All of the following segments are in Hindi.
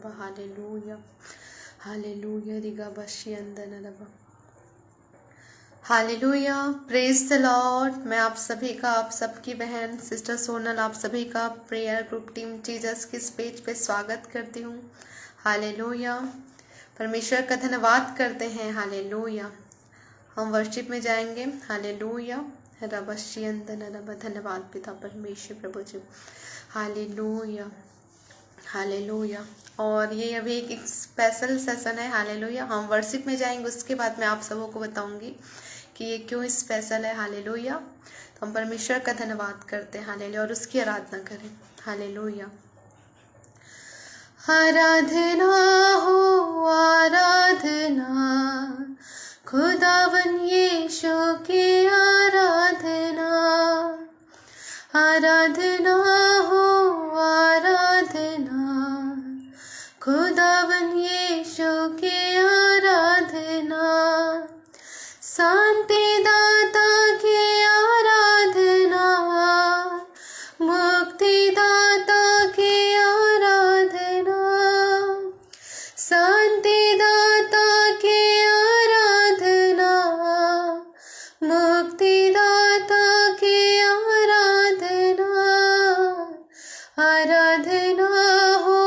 हालेलुया हालेलुया रिगा बशियंदनरबा हालेलुया प्रेज द लॉर्ड। मैं आप सभी का, आप सबकी बहन सिस्टर सोनल, आप सभी का प्रेयर ग्रुप टीम जीसस किस पेज पे स्वागत करती हूँ। हालेलुया, परमेश्वर का धन्यवाद करते हैं। हालेलुया, हम वर्शिप में जाएंगे। हालेलुया रबशियंदनरबा, धन्यवाद पिता परमेश्वर प्रभु जी। Hallelujah hallelujah. और ये अभी एक स्पेशल सेशन है। हालेलुया, हम वर्शिप में जाएंगे, उसके बाद मैं आप सबों को बताऊंगी कि ये क्यों स्पेशल है। हालेलुया, तो हम परमेश्वर का धन्यवाद करते हैं। हालेलुया, और उसकी आराधना करें। हालेलुया, आराधना हो आराधना, खुदावन यीशु की आराधना। आराधना हो आराधना, खुदावन यीशु की आराधना। शांति दाता की आराधना, मुक्ति दाता की आराधना। शांति दाता की आराधना, मुक्ति दाता की आराधना। आराधना हो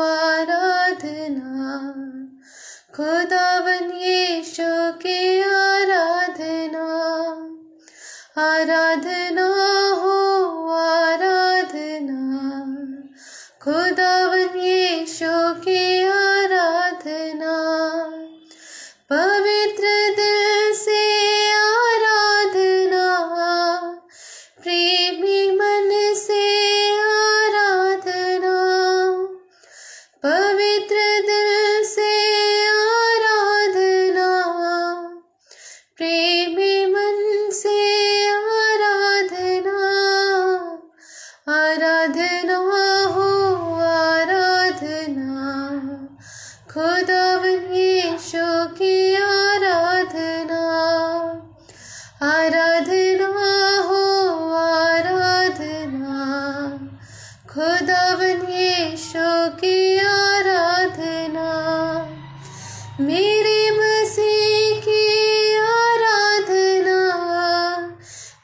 आराधना, खुदावन यीशु की आराधना। आराधना हो आराधना, खुदावन यीशु की आराधना। पवित्र दिल से आराधना, प्रेमी मन से आराधना। पवित्र दिल से आराधना, प्रेमी मन से आराधना। आराधना हो आराधना, खुदावन यीशु की आराधना। आराधना हो आराधना, खुदावन यीशु की आराधना। मेरे मसीह की आराधना,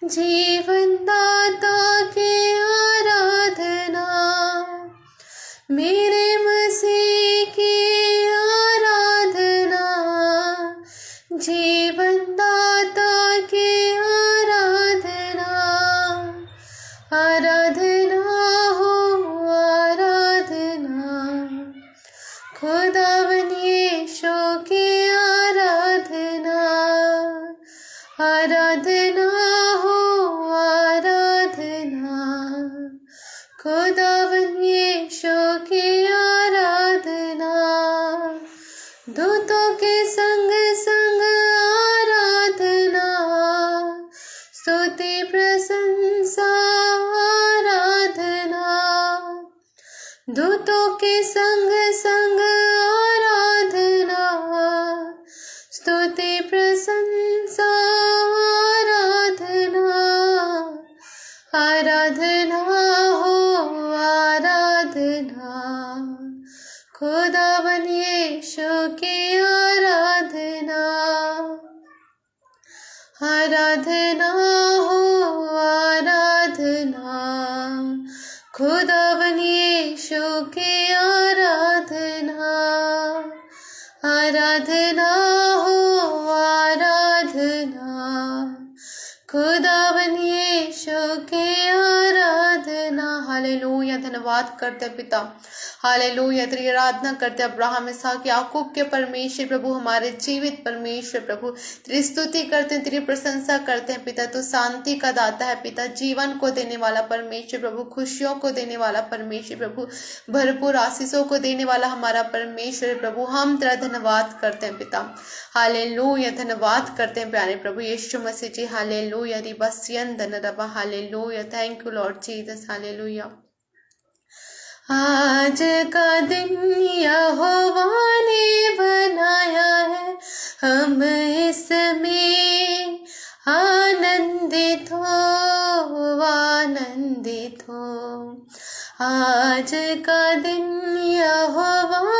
जीवन दाता की आराधना। मेरे मसीह की आराधना, जीवन दाता की आराधना। आराधना हो आराधना, खुदावन यीशु की आराधना। आराधना हो आराधना, खुदावन यीशु की आराधना। दूतों के संग संग आराधना, स्तुति प्रशंसा आराधना। दूतों के संग संग आराधना, स्तुति प्रशंसा आराधना। आराधना हो आराधना, खुदावन यीशु की आराधना। आराधना हो आराधना, खुदावन यीशु की आराधना। आराधना हो आराधना, खुदावन यीशु की आराधना। हालेलुया, धन्यवाद करते पिता। हालेलुया, तेरी आराधना करते अब्राहम इसहाक याकूब के परमेश्वर प्रभु, हमारे जीवित परमेश्वर प्रभु। तेरी स्तुति करते हैं, तेरी प्रशंसा करते हैं पिता। तू शांति का दाता है पिता, जीवन को देने वाला परमेश्वर प्रभु, खुशियों को देने वाला परमेश्वर प्रभु, भरपूर आशीषों को देने वाला हमारा परमेश्वर प्रभु। हम तेरा धन्यवाद करते हैं पिता। हालेलुया, धन्यवाद करते हैं प्यारे प्रभु यीशु मसीह जी। हालेलुया रिबसियंदनरबा, hallelujah, thank you Lord Jesus. Hallelujah. आज का दिन यहोवा ने बनाया है, हम इसमें आनंदित हो आनंदित हो। आज का दिन यहोवा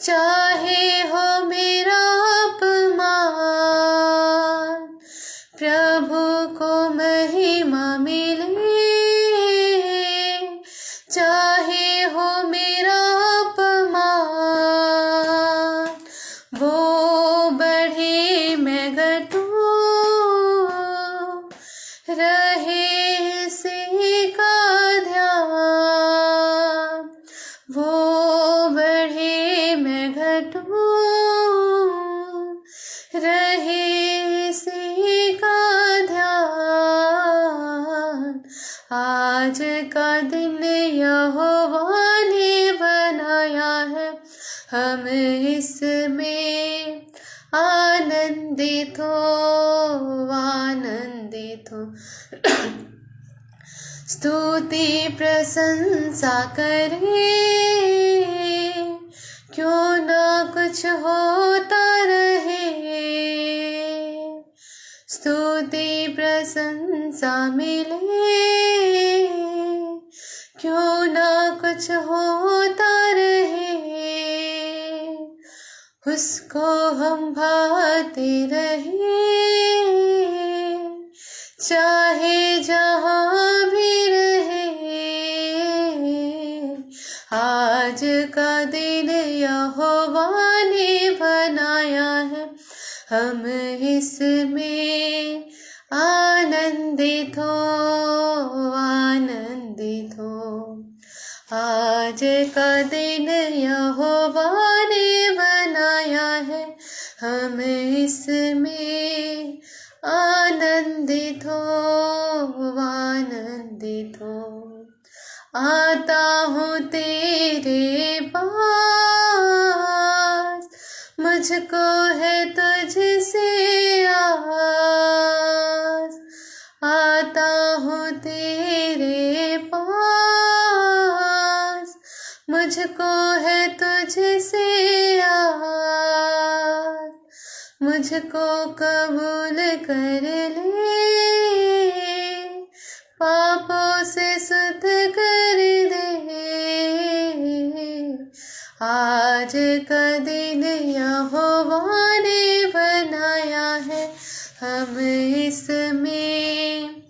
चाहे हो मेरा अपमान, प्रभु को महिमा मिले। चाहे हो मेरा अपमान, वो बढ़े मैं घटूं, रहे इसी का ध्यान। वो बढ़े मैं घटूं, रहे इसी का ध्यान। आज का दिन यहोवा ने बनाया है, हम इसमें आनंदित हो, आनंदित हो। स्तुति प्रशंसा करें, क्यों ना कुछ होता रहे। स्तुति प्रशंसा मिले, क्यों ना कुछ होता रहे। उसको हम भाते रहे, चाहे जहाँ भी रहे। आज का दिन यहोवा ने बनाया है, हम इसमें आनंदित हो, आनंदित हो। आज का दिन यहोवा ने बनाया है, हम इसमें आनंदित हो, आनंदित हो। आता हूँ तेरे पास, मुझको है तुझसे आस। आता हूँ तेरे पास, मुझको है तुझसे आस। मुझको कबूल कर ले, पापों से शुद्ध कर दे। आज का दिन यहोवा ने बनाया है, हम इसमें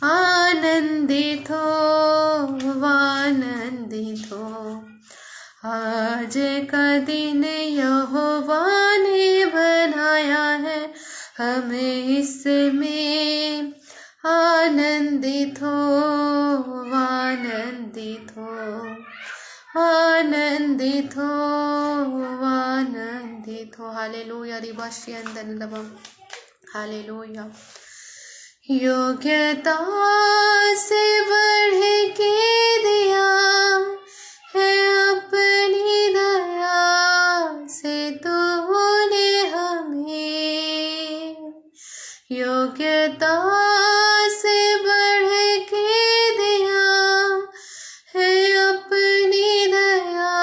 आनंदित हो, आनंदित हो। आज का दिन यहोवा ने बनाया है, हम इसमें आनंदित हो, आनंदित हो, आनंदित हो, आनंदित हो। हालेलुया रिबाशी अंदर लबम। हालेलुया। योग्यता से बढ़ के दिया है, अपनी दया से तूने हमें। योग्यता से बढ़ के दिया है, अपनी दया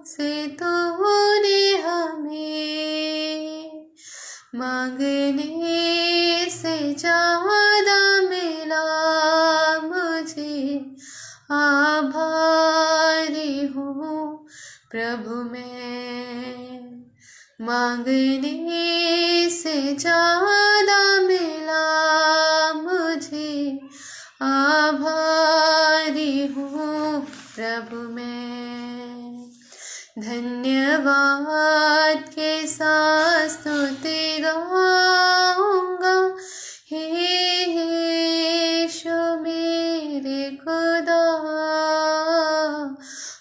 से तूने हमें। मांगने से ज्यादा मिला मुझे, आभारी हूँ प्रभु मैं। मांगने से ज्यादा मिला मुझे, आभारी हूँ प्रभु मैं। धन्यवाद के साथ स्तुति गाऊंगा, हे यीशु मेरे खुदा।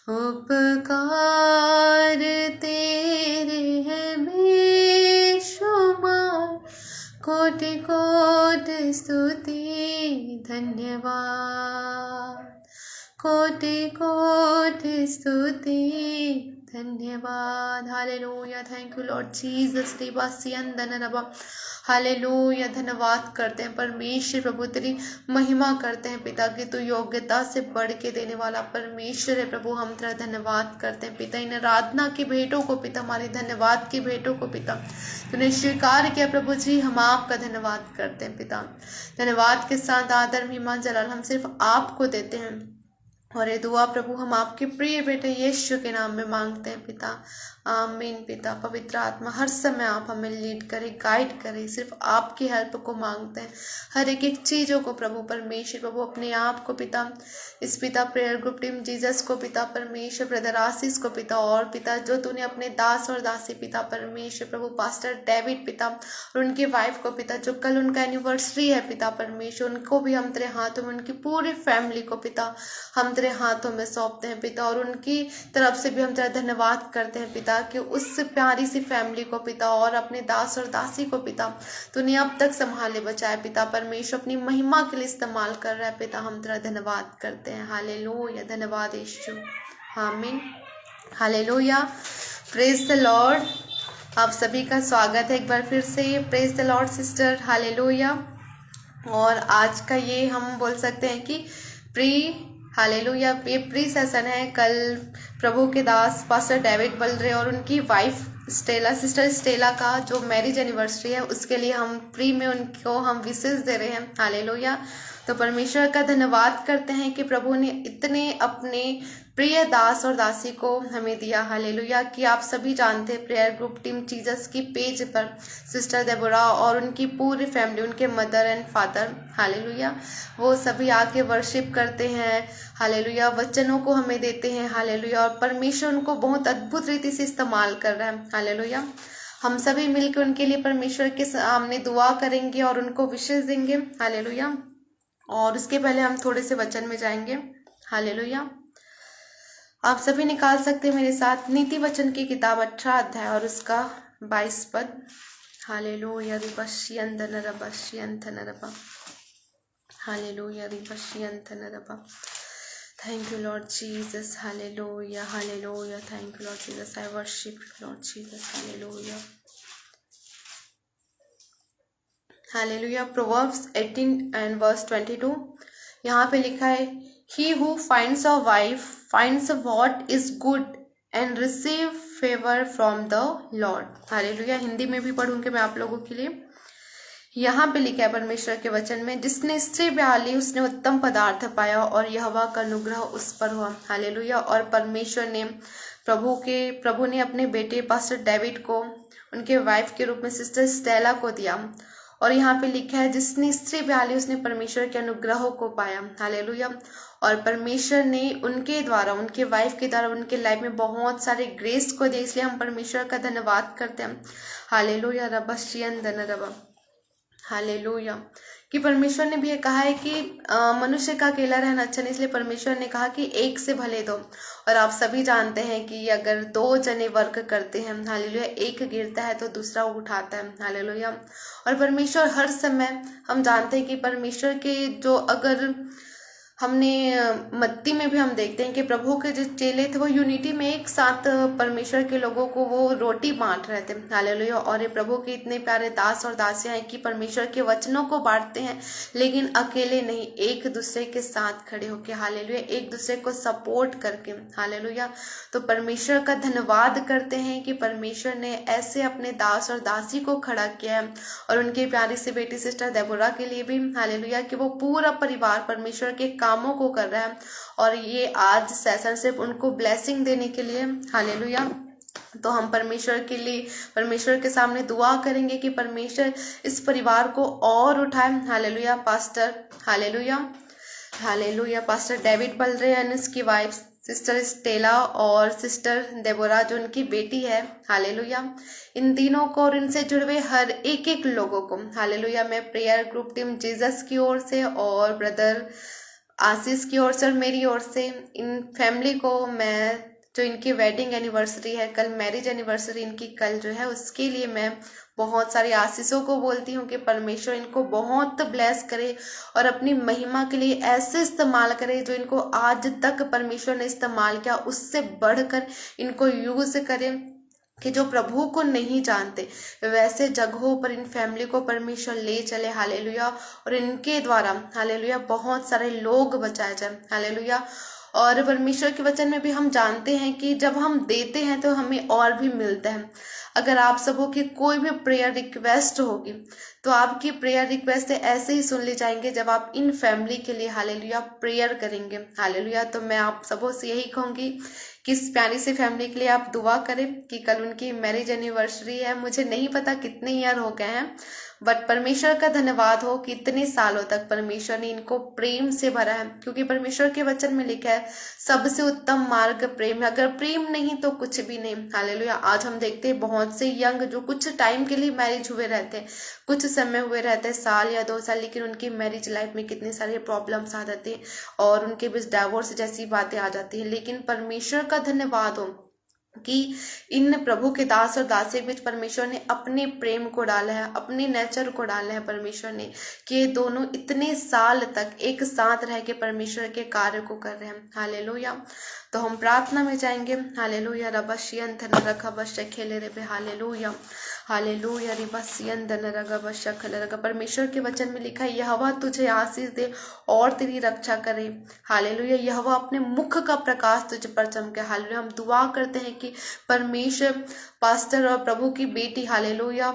उपकार तेरे हैं बेशुमार, कोटि कोटि स्तुति धन्यवाद। कोटि कोटि स्तुति धन्यवाद। Hallelujah. Thank you Lord Jesus. Hallelujah. धन्यवाद करते हैं परमेश्वर प्रभु, तेरी महिमा करते हैं पिता कि तू योग्यता से बढ़ के देने वाला परमेश्वर है प्रभु। हम तेरा धन्यवाद करते हैं पिता, इन आराधना की भेंटों को पिता, हमारी धन्यवाद की भेंटों को पिता तूने स्वीकार किया प्रभु जी। हम आपका धन्यवाद करते हैं पिता। धन्यवाद के साथ आदर महिमा जलाल हम सिर्फ आपको देते हैं। और ये दुआ प्रभु हम आपके प्रिय बेटे यीशु के नाम में मांगते हैं पिता, आमीन। पिता पवित्र आत्मा हर समय आप हमें लीड करे, गाइड करे, सिर्फ आपकी हेल्प को मांगते हैं। हर एक चीज़ों को प्रभु परमेश्वर, प्रभु अपने आप को पिता, इस पिता प्रेयर ग्रुप टीम जीसस को पिता परमेश्वर, ब्रदर आशीष को पिता, और पिता जो तूने अपने दास और दासी पिता परमेश्वर प्रभु पास्टर डेविड पिता और उनकी वाइफ को पिता, जो कल उनका एनिवर्सरी है पिता परमेश्वर, उनको भी हम तेरे हाथों में, उनकी पूरी फैमिली को पिता हम तेरे हाथों में सौंपते हैं पिता। और उनकी तरफ से भी हम तेरा धन्यवाद करते हैं पिता कि उस प्यारी सी फैमिली को पिता और अपने दास और दासी को पिता तूने अब तक संभाले बचाए पिता परमेश्वर, अपनी महिमा के लिए इस्तेमाल कर रहा है पिता। हम तेरा धन्यवाद करते हैं। हालेलुया, धन्यवाद यीशु, आमीन, हालेलुया। Praise the Lord. आप सभी का स्वागत है एक बार फिर से। Praise the Lord sister, hallelujah. और आज का ये हम बोल सकते हैं कि हालेलुया, ये प्री सेशन है। कल प्रभु के दास पास्टर डेविड बलरे और उनकी वाइफ सिस्टर स्टेला का जो मैरिज एनिवर्सरी है, उसके लिए हम प्री में उनको हम विशेष दे रहे हैं। हालेलुया। तो परमेश्वर का धन्यवाद करते हैं कि प्रभु ने इतने अपने प्रिय दास और दासी को हमें दिया। हालेलुया। कि आप सभी जानते हैं प्रेयर ग्रुप टीम जीसस की पेज पर सिस्टर देबोरा और उनकी पूरी फैमिली, उनके मदर एंड फादर, हालेलुया, वो सभी आके वर्शिप करते हैं। हालेलुया। वचनों को हमें देते हैं। हालेलुया। और परमेश्वर उनको बहुत अद्भुत रीति से इस्तेमाल कर रहा है। हालेलुया। हम सभी मिलकर उनके लिए परमेश्वर के सामने दुआ करेंगे और उनको विशेष देंगे। हालेलुया। और उसके पहले हम थोड़े से वचन में जाएंगे। हालेलुया। आप सभी निकाल सकते हैं मेरे साथ नीति वचन की किताब 18 अध्याय और उसका 22 पद। Hallelujah. Hallelujah. Thank you Lord Jesus. Hallelujah, hallelujah. Thank you Lord Jesus. I worship you Lord Jesus. Hallelujah, hallelujah. Proverbs 18 and verse 22 यहाँ पे लिखा है, He who finds a wife finds what is good and receive favor from the Lord। Hallelujah. Hindi में भी पढ़ूंगी मैं आप लोगों के लिए। यहाँ पे लिखा है परमेश्वर के वचन में, जिसने स्त्री ब्याह ली उसने उत्तम पदार्थ पाया और यहोवा का अनुग्रह उस पर हुआ। हालेलुया। और परमेश्वर ने प्रभु ने अपने बेटे पास्टर डेविड को उनके वाइफ के रूप में सिस्टर स्टेला को दिया। और यहाँ पे लिखा है, जिसने स्त्री ब्याह ली उसने परमेश्वर के अनुग्रहों को पाया। हालेलुया। और परमेश्वर ने उनके द्वारा, उनके वाइफ के द्वारा उनके लाइफ में बहुत सारे ग्रेस को दिए, इसलिए हम परमेश्वर का धन्यवाद करते हैं। हालेलुया। रबशियन धन रबा। हालेलुया। कि परमेश्वर ने भी ये कहा है कि मनुष्य का अकेला रहना अच्छा नहीं, इसलिए परमेश्वर ने कहा कि एक से भले दो। और आप सभी जानते हैं कि अगर 2 जने वर्क करते हैं, हालेलुया, एक गिरता है तो दूसरा उठाता है। हालेलुया। और परमेश्वर हर समय, हम जानते हैं कि परमेश्वर के जो, अगर हमने मत्ती में भी हम देखते हैं कि प्रभु के जो चेले थे वो यूनिटी में एक साथ परमेश्वर के लोगों को वो रोटी बांट रहे थे। हालेलुया। और ये प्रभु के इतने प्यारे दास और दासियां हैं कि परमेश्वर के वचनों को बांटते हैं, लेकिन अकेले नहीं, एक दूसरे के साथ खड़े होके। हालेलुया। एक दूसरे को सपोर्ट करके। हालेलुया। तो परमेश्वर का धन्यवाद करते हैं कि परमेश्वर ने ऐसे अपने दास और दासी को खड़ा किया है। और उनकी प्यारी सी बेटी सिस्टर देबोरा के लिए भी, हालेलुया, कि वो पूरा परिवार परमेश्वर के कामों को कर रहा है। और ये आज सेशन सिर्फ उनको ब्लेसिंग देने के लिए। हालेलुया। तो हम परमेश्वर के लिए, परमेश्वर के सामने दुआ करेंगे कि परमेश्वर इस परिवार को और उठाए। Hallelujah. Pastor, hallelujah, hallelujah, pastor David बलरे एंड उसकी वाइफ सिस्टर स्टेला और सिस्टर देबोरा जो उनकी बेटी है। हालेलुया। इन तीनों को और इनसे जुड़े हुए हर एक लोगों को, हालेलुया, मैं प्रेयर ग्रुप टीम जीसस की ओर से और ब्रदर आशीष की ओर से और मेरी ओर से इन फैमिली को, मैं जो इनकी वेडिंग एनिवर्सरी है कल, मैरिज एनिवर्सरी इनकी कल जो है, उसके लिए मैं बहुत सारी आशीषों को बोलती हूँ कि परमेश्वर इनको बहुत ब्लेस करे और अपनी महिमा के लिए ऐसे इस्तेमाल करे, जो इनको आज तक परमेश्वर ने इस्तेमाल किया उससे बढ़कर इनको यूज करे, कि जो प्रभु को नहीं जानते वैसे जगहों पर इन फैमिली को परमेश्वर ले चले। हालेलुया। और इनके द्वारा, हालेलुया, बहुत सारे लोग बचाए जाए। हालेलुया। और परमेश्वर के वचन में भी हम जानते हैं कि जब हम देते हैं तो हमें और भी मिलता है। अगर आप सबों की कोई भी प्रेयर रिक्वेस्ट होगी तो आपकी प्रेयर रिक्वेस्ट ऐसे ही सुन ली जाएंगे जब आप इन फैमिली के लिए हालेलुया प्रेयर करेंगे। हालेलुया। तो मैं आप सबों से यही कहूंगी कि इस प्यारी सी फैमिली के लिए आप दुआ करें कि कल उनकी मैरिज एनिवर्सरी है। मुझे नहीं पता कितने ईयर हो गए हैं, बट परमेश्वर का धन्यवाद हो कि इतने सालों तक परमेश्वर ने इनको प्रेम से भरा है, क्योंकि परमेश्वर के वचन में लिखा है सबसे उत्तम मार्ग प्रेम है। अगर प्रेम नहीं तो कुछ भी नहीं। हालेलुया। आज हम देखते हैं बहुत से यंग जो कुछ टाइम के लिए मैरिज हुए रहते हैं, कुछ समय हुए रहते हैं, साल या 2 साल, लेकिन उनकी मैरिज लाइफ में कितनी सारी प्रॉब्लम्स आ जाती हैं और उनके बीच डाइवोर्स जैसी बातें आ जाती हैं। लेकिन परमेश्वर का धन्यवाद हो कि इन प्रभु के दास और दासी के बीच परमेश्वर ने अपने प्रेम को डाला है, अपने नेचर को डाला है परमेश्वर ने, कि ये दोनों इतने साल तक एक साथ रह के परमेश्वर के कार्य को कर रहे हैं। हालेलुया। तो हम प्रार्थना में जाएंगे। हालेलुया। रबशियन धन रखा बश खेले रे। हालेलुया। हालेलुया। रिबसियन धन रगा बश खले रगा। परमेश्वर के वचन में लिखा है यहोवा तुझे आशीष दे और तेरी रक्षा करे। हालेलुया। यहोवा अपने मुख का प्रकाश तुझ पर चमके। हालेलुया। हम दुआ करते हैं कि परमेश्वर पास्टर और प्रभु की बेटी हालेलुया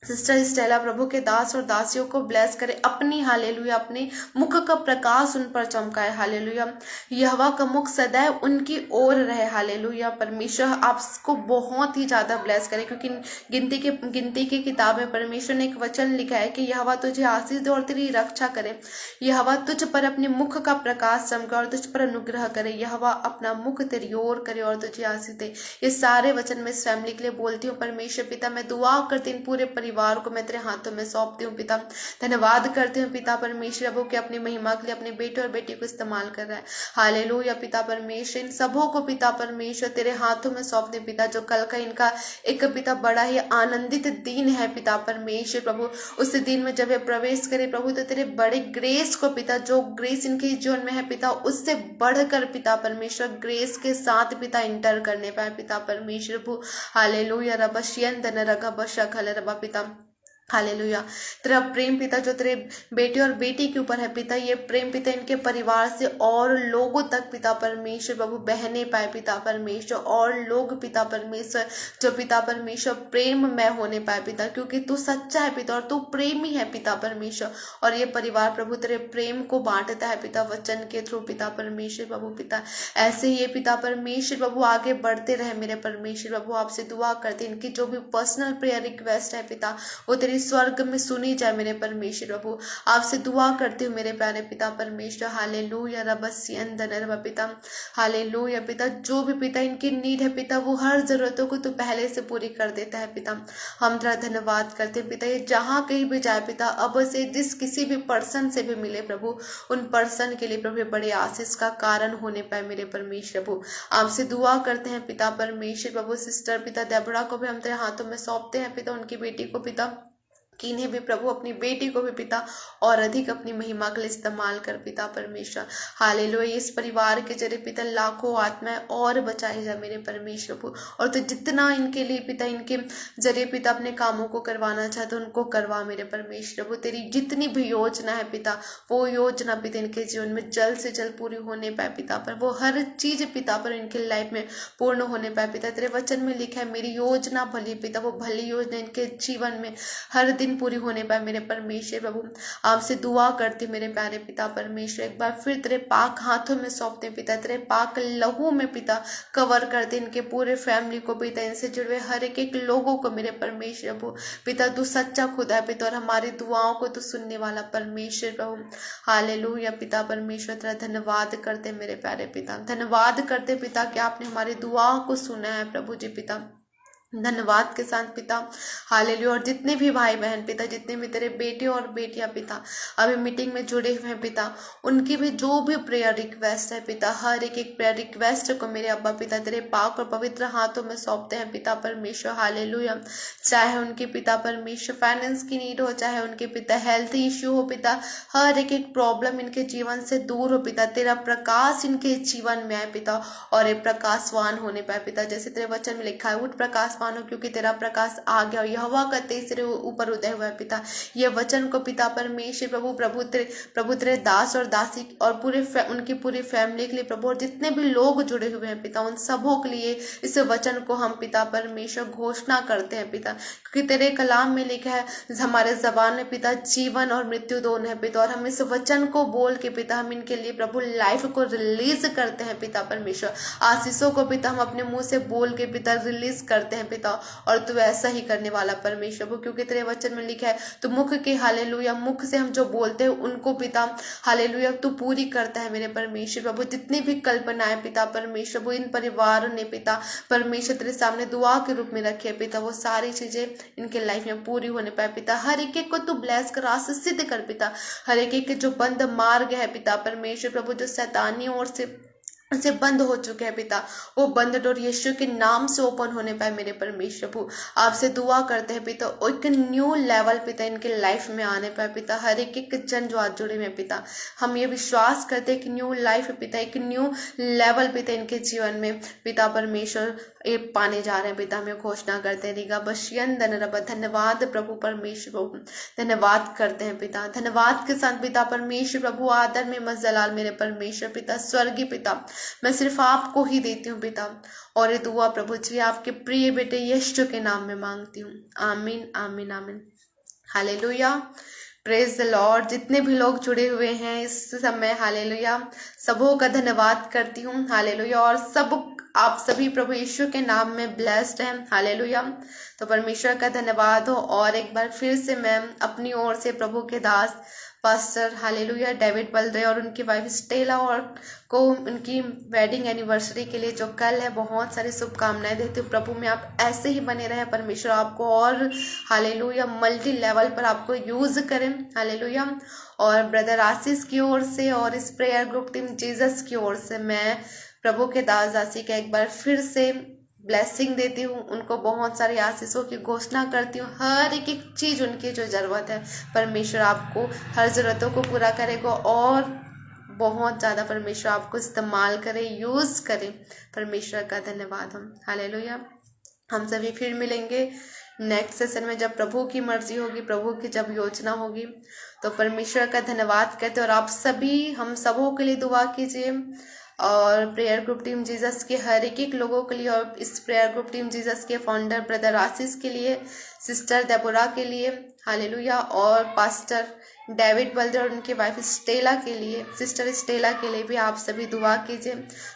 सिस्टर स्टेला प्रभु के दास और दासियों को ब्लेस करे, अपनी हालेलुया अपने मुख का प्रकाश उन पर चमकाए। हालेलुया। यहोवा का मुख सदैव उनकी ओर रहे। हालेलुया। परमेश्वर आपको बहुत ही ज्यादा ब्लेस करे, क्योंकि गिनती की किताब में परमेश्वर ने एक वचन लिखा है कि यहोवा तुझे आशीष दे और तेरी रक्षा करे। यहोवा तुझ पर अपने मुख का प्रकाश चमके और तुझ पर अनुग्रह करे। यहोवा अपना मुख तेरी ओर करे और तुझे आशीष दे। ये सारे वचन मैं इस फैमिली के लिए बोलती हूँ। परमेश्वर पिता मैं दुआ करती हूँ पूरे परिवार को मैं तेरे हाथों में सौंपती हूँ पिता। धन्यवाद करती हूँ पिता परमेश्वर प्रभु के अपनी महिमा के लिए अपने बेटे और बेटी को इस्तेमाल कर रहा है। हालेलुया। पिता परमेश्वर इन सबों को पिता परमेश्वर तेरे हाथों में सौंपते पिता, जो कल का इनका एक पिता बड़ा ही आनंदित दिन है पिता परमेश्वर प्रभु। उस दिन में जब ये प्रवेश करे प्रभु तो तेरे बड़े ग्रेस को पिता, जो ग्रेस इनके जीवन में है पिता, उससे बढ़कर पिता परमेश्वर ग्रेस के साथ पिता इंटर करने पाए पिता परमेश्वर प्रभु। हालेलुया। रबशियन धन रगा बशा खले रबा पिता। हालेलुया। तेरा प्रेम पिता जो तेरे बेटे और बेटी के ऊपर है पिता, ये प्रेम पिता इनके परिवार से और लोगों तक पिता परमेश्वर प्रभु बहने पाए पिता परमेश्वर, और लोग पिता परमेश्वर जो पिता परमेश्वर प्रेम में होने पाए पिता, क्योंकि तू सच्चा है पिता और तू प्रेमी है पिता परमेश्वर। और ये परिवार प्रभु तेरे प्रेम को बांटता है पिता वचन के थ्रू पिता परमेश्वर प्रभु पिता। ऐसे ही ये पिता परमेश्वर प्रभु आगे बढ़ते रहे मेरे परमेश्वर प्रभु। आपसे दुआ करते इनकी जो भी पर्सनल प्रेयर रिक्वेस्ट है पिता वो तेरी स्वर्ग में सुनी जाए मेरे परमेश्वर प्रभु। आपसे दुआ करती हूँ मेरे प्यारे पिता परमेश्वर। हालेलुया। रबसियन धन पिता। हालेलुया। पिता जो भी पिता इनकी नीड है पिता, वो हर जरूरतों को तू पहले से पूरी कर देता है पिता। हम तेरा धन्यवाद करते हैं पिता। ये जहाँ कहीं भी जाए पिता, अब से जिस किसी भी पर्सन से भी मिले प्रभु, उन पर्सन के लिए प्रभु बड़े आशीष का कारण होने पाए मेरे परमेश्वर प्रभु। आपसे दुआ करते हैं पिता परमेश्वर प्रभु। सिस्टर पिता देबरा को भी हम तेरे हाथों में सौंपते हैं पिता, उनकी बेटी को पिता, कि इन्हें भी प्रभु अपनी बेटी को भी पिता और अधिक अपनी महिमा के लिए इस्तेमाल कर पिता परमेश्वर। हालेलुया। इस परिवार के जरिए पिता लाखों आत्माएं और बचाई जा मेरे परमेश्वर प्रभु। और तो जितना इनके लिए पिता इनके जरिए पिता अपने कामों को करवाना चाहते उनको करवा मेरे परमेश्वर प्रभु। तेरी जितनी भी योजना है पिता, वो योजना पिता इनके जीवन में जल्द से जल्द पूरी होने पाए पिता पर, वो हर चीज पिता पर इनके लाइफ में पूर्ण होने पाए पिता। तेरे वचन में लिखा है मेरी योजना भली पिता, वो भली योजना इनके जीवन में हर दिन पूरी होने पाए मेरे परमेश्वर प्रभु। आपसे दुआ करती मेरे प्यारे पिता परमेश्वर, एक बार फिर तेरे पाक हाथों में सौंपते पिता, तेरे पाक लहू में पिता कवर करते इनके पूरे फैमिली को पिता, इनसे जुड़े हर एक लोगों को मेरे परमेश्वर प्रभु पिता। तू सच्चा खुदा है पिता और हमारी दुआओं को तू सुनने वाला परमेश्वर प्रभु। हालेलुया। पिता परमेश्वर तेरा धन्यवाद करते मेरे प्यारे पिता, धन्यवाद करते पिता कि आपने हमारी दुआओं को सुना है प्रभु जी पिता। धन्यवाद के साथ पिता। हालेलुया। और जितने भी भाई बहन पिता, जितने भी तेरे बेटे और बेटियां पिता अभी मीटिंग में जुड़े हुए हैं पिता, उनकी भी जो भी प्रेयर रिक्वेस्ट है पिता, हर एक प्रेयर रिक्वेस्ट को मेरे अब्बा पिता तेरे पाक और पवित्र हाथों में सौंपते हैं पिता परमेश्वर। हालेलुया। चाहे उनके पिता परमेश्वर फाइनेंस की नीड हो, चाहे उनके पिता हेल्थ इश्यू हो पिता, हर एक प्रॉब्लम इनके जीवन से दूर हो पिता, तेरा प्रकाश इनके जीवन में आए पिता और ये प्रकाशवान होने पाए पिता। जैसे तेरे वचन में लिखा है उठ प्रकाश प्रकाशवान हो, क्योंकि तेरा प्रकाश आ गया। यहोवा का तेज तेरे ऊपर उदय हुआ है पिता। ये वचन को पिता परमेश्वर प्रभु तेरे दास और दासी और उनकी पूरी फैमिली के लिए प्रभु, और जितने भी लोग जुड़े हुए हैं पिता, उन सबों के लिए इस वचन को हम पिता परमेश्वर घोषणा करते हैं पिता, क्योंकि तेरे कलाम में लिखा है हमारे जबान में पिता जीवन और मृत्यु दोनों है पिता। और हम इस वचन को बोल के पिता हम इनके लिए प्रभु लाइफ को रिलीज करते हैं पिता परमेश्वर। आशीषों को पिता हम अपने मुंह से बोल के पिता रिलीज करते हैं पिता, और तू ऐसा ही करने वाला परमेश्वर प्रभु, क्योंकि तेरे वचन में लिखा है तो मुख के हालेलुया, मुख से हम जो बोलते हैं उनको पिता हालेलुया तू पूरी करता है मेरे परमेश्वर प्रभु। जितनी भी कल्पनाएं पिता परमेश्वर प्रभु इन परिवार ने पिता परमेश्वर तेरे सामने दुआ के रूप में रखे पिता, वो सारी चीजें इनके लाइफ में पूरी होने पाए पिता। हर एक को तू ब्लेस कर, आशीषित कर पिता। हर एक के जो बंद मार्ग है पिता परमेश्वर प्रभु, जो शैतानी ओर से बंद हो चुके हैं पिता, वो बंद डोर यीशु के नाम से ओपन होने पाए मेरे परमेश्वर प्रभु। आपसे दुआ करते हैं पिता, एक न्यू लेवल पिता इनके लाइफ में आने पाए पिता। हर एक जन जो आज जुड़े हुए पिता, हम ये विश्वास करते हैं कि न्यू लाइफ पिता, एक न्यू लेवल पिता इनके जीवन में पिता परमेश्वर ये पाने जा रहे हैं पिता। हमें घोषणा करते हैं रिगा बशियन धनरब। धन्यवाद प्रभु परमेश्वर प्रभु, धन्यवाद करते हैं पिता। धन्यवाद के साथ पिता परमेश्वर प्रभु आदर में मजलाल मेरे परमेश्वर पिता स्वर्गीय पिता, मैं सिर्फ आपको ही देती हूँ पिता। और ये दुआ प्रभु जी आपके प्रिय बेटे यीशु के नाम में मांगती हूँ, आमीन आमीन आमीन। Hallelujah, praise the Lord. जितने भी लोग जुड़े हुए हैं इस समय हालेलुया, सबों का धन्यवाद करती हूँ हालेलुया। और सब आप सभी प्रभु यीशु के नाम में ब्लेस्ड हैं हालेलुया। तो परमेश्वर का धन्यवाद हो। और एक बार फिर से मैं अपनी ओर से प्रभु के दास पास्टर हालेलुया डेविड बलदे और उनकी वाइफ स्टेला और को उनकी वेडिंग एनिवर्सरी के लिए जो कल है, बहुत सारी शुभकामनाएं देती हूँ। प्रभु में आप ऐसे ही बने रहे, परमेश्वर आपको और हालेलुया मल्टी लेवल पर आपको यूज करें हालेलुया। और ब्रदर आशीष की ओर से और इस प्रेयर ग्रुप टीम जीसस की ओर से मैं प्रभु के दास दासी का एक बार फिर से ब्लेसिंग देती हूँ, उनको बहुत सारी आशीषों की घोषणा करती हूँ। हर एक चीज उनकी जो जरूरत है परमेश्वर आपको हर जरूरतों को पूरा करेगा, और बहुत ज्यादा परमेश्वर आपको इस्तेमाल करे, यूज करे। परमेश्वर का धन्यवाद हम हालेलुया। हम सभी फिर मिलेंगे नेक्स्ट सेशन में, जब प्रभु की मर्जी होगी, प्रभु की जब योजना होगी। तो परमेश्वर का धन्यवाद करते। और आप सभी हम सबों के लिए दुआ कीजिए, और प्रेयर ग्रुप टीम जीसस के हर एक लोगों के लिए, और इस प्रेयर ग्रुप टीम जीसस के फाउंडर ब्रदर आशीष के लिए, सिस्टर देबोरा के लिए हालेलुया, और पास्टर डेविड बल्दर और उनकी वाइफ स्टेला के लिए, सिस्टर स्टेला के लिए भी आप सभी दुआ कीजिए।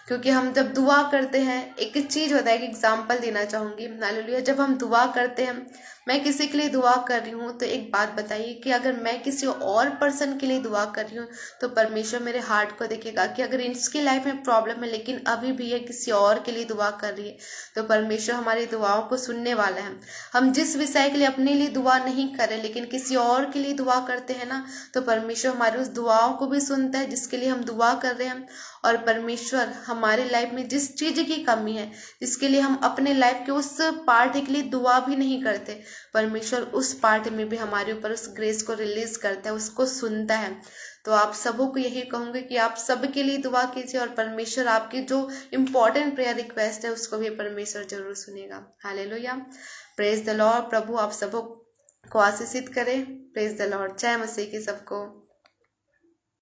क्योंकि हम जब दुआ करते हैं, एक चीज होता है, एक एग्जाम्पल देना चाहूंगी हालेलुया। जब हम दुआ करते हैं, मैं किसी के लिए दुआ कर रही हूँ, तो एक बात बताइए कि अगर मैं किसी और पर्सन के लिए दुआ कर रही हूँ, तो परमेश्वर मेरे हार्ट को देखेगा कि अगर इसकी लाइफ में प्रॉब्लम है लेकिन अभी भी ये किसी और के लिए दुआ कर रही है, तो परमेश्वर हमारी दुआओं को सुनने वाला है। हम जिस विषय के लिए अपने लिए दुआ नहीं करें लेकिन किसी और के लिए दुआ करते हैं ना, तो परमेश्वर हमारी उस दुआओं को भी सुनता है जिसके लिए हम दुआ कर रहे हैं। और परमेश्वर हमारे लाइफ में जिस चीज की कमी है, जिसके लिए हम अपने लाइफ के उस पार्ट के लिए दुआ भी नहीं करते, परमेश्वर उस पार्ट में भी हमारे ऊपर उस ग्रेस को रिलीज करता है, उसको सुनता है। तो आप सबों को यही कहूंगे कि आप सबके लिए दुआ कीजिए, और परमेश्वर आपकी जो इम्पोर्टेंट प्रेयर रिक्वेस्ट है उसको भी परमेश्वर जरूर सुनेगा हालेलुया। Praise the Lord. प्रभु आप सबों को आशीषित करे। Praise the Lord. जय मसीह की सबको।